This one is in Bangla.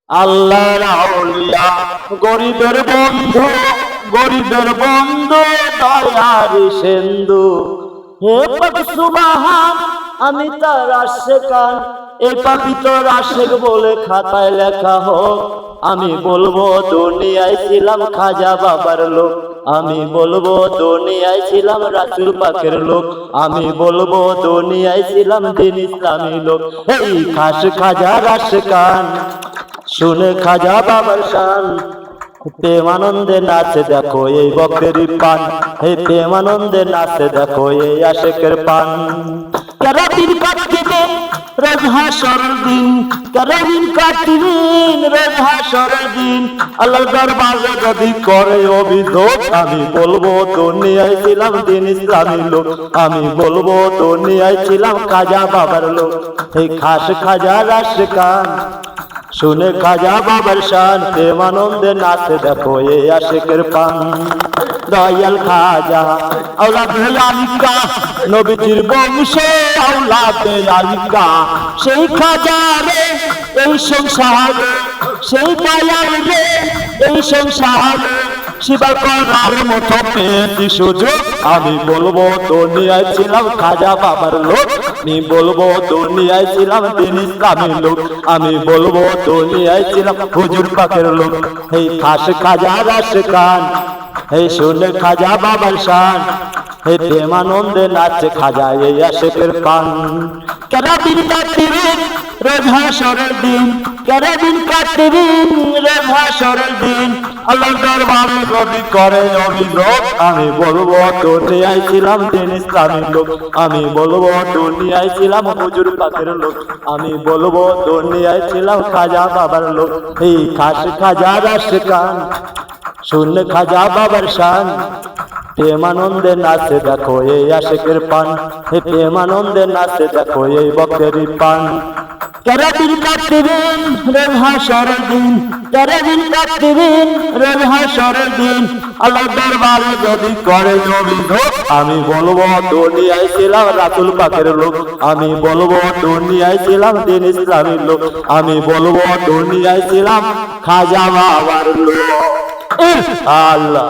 আল্লাহর আউলিয়া গরিবের বন্ধু, গরিবের বন্ধু দয়ার সিন্ধু। হে পাক সুবহান, আমি তার আশিকান, এই পাপিত আশিক বলে খাতায় লেখা হোক। আমি বলবো দুনিয়ায় ছিলাম খাজা বাবার লোক, আমি বলবো দুনিয়ায় ছিলাম রাসূল পাকের লোক, আমি বলবো দুনিয়ায় ছিলাম দ্বীন ইসলামী লোক। এই খাস খাজার আশিকান, শুনে খাজা বাবার শান। প্রেমানন্দে নাচে দেখো এই বকরি পান, হে প্রেমানন্দে নাচে দেখো এই আশিকের পান। কেরাদিন কাটতিবেন রোজ হাসরের দিন, কেরাদিন কাটতিবেন রোজ হাসরের দিন। আল্লাহর দরবারে যদি করে অভিযোগ, আমি বলবো দুনিয়ায় ছিলাম দ্বীন ইসলামী লোক, আমি বলবো দুনিয়ায় ছিলাম খাজা বাবার লোক। এই খাস খাজার আশিকান, শুনে খাজা বাবার শান। প্রেমানন্দে নাচে দেখো এই আশিকের পান। দয়াল খাজা আওলাদে আলিকা, নবীজির বংশে আওলাদে আলিকা। সেই খাজা রে এই সংসারে, সেই দয়াল রে এই সংসারে, সেবা করার মতো পেয়েছি সুযোগ। আমি বলবো দুনিয়ায় ছিলাম খাজা বাবার লোক, আমি বলবো দুনিয়ায় ছিলাম দ্বীন ইসলামী লোক, আমি বলবো দুনিয়ায় ছিলাম হুজুর পাকের লোক। এই খাস খাজার আশিকান, এই শুনে খাজা বাবার শান। হে প্রেমানন্দে নাচে খাজা এই আশিকের পান। কেরাদিন কাটতিবেন রোজ হাসরের দিন, কেরাদিন কাটতিবেন রোজ হাসরের দিন। আল্লাহর দরবারে যদি করে অভিযোগ, আমি বলবো দুনিয়ায় ছিলাম দ্বীন ইসলামী লোক, আমি বলবো দুনিয়ায় ছিলাম হুজুর পাকের লোক, আমি বলবো দুনিয়ায় ছিলাম খাজা বাবার লোক। এই খাস খাজার আশিকান, শুনে খাজা বাবার শান। প্রেমানন্দে নাচে দেখো এই আশিকের পান, হে প্রেমানন্দে নাচে দেখো এই বকরি পান। কেরাদিন কাটতিবেন রোজ হাসরের দিন, কেরাদিন কাটতিবেন রোজ হাসরের দিন। আল্লাহর দরবারে যদি করে অভিযোগ, আমি বলবো দুনিয়ায় ছিলাম রাসূল পাকের লোক, আমি বলবো দুনিয়ায় ছিলাম দ্বীন ইসলামী লোক, আমি বলবো দুনিয়ায় ছিলাম খাজা বাবার লোক। আল্লাহ।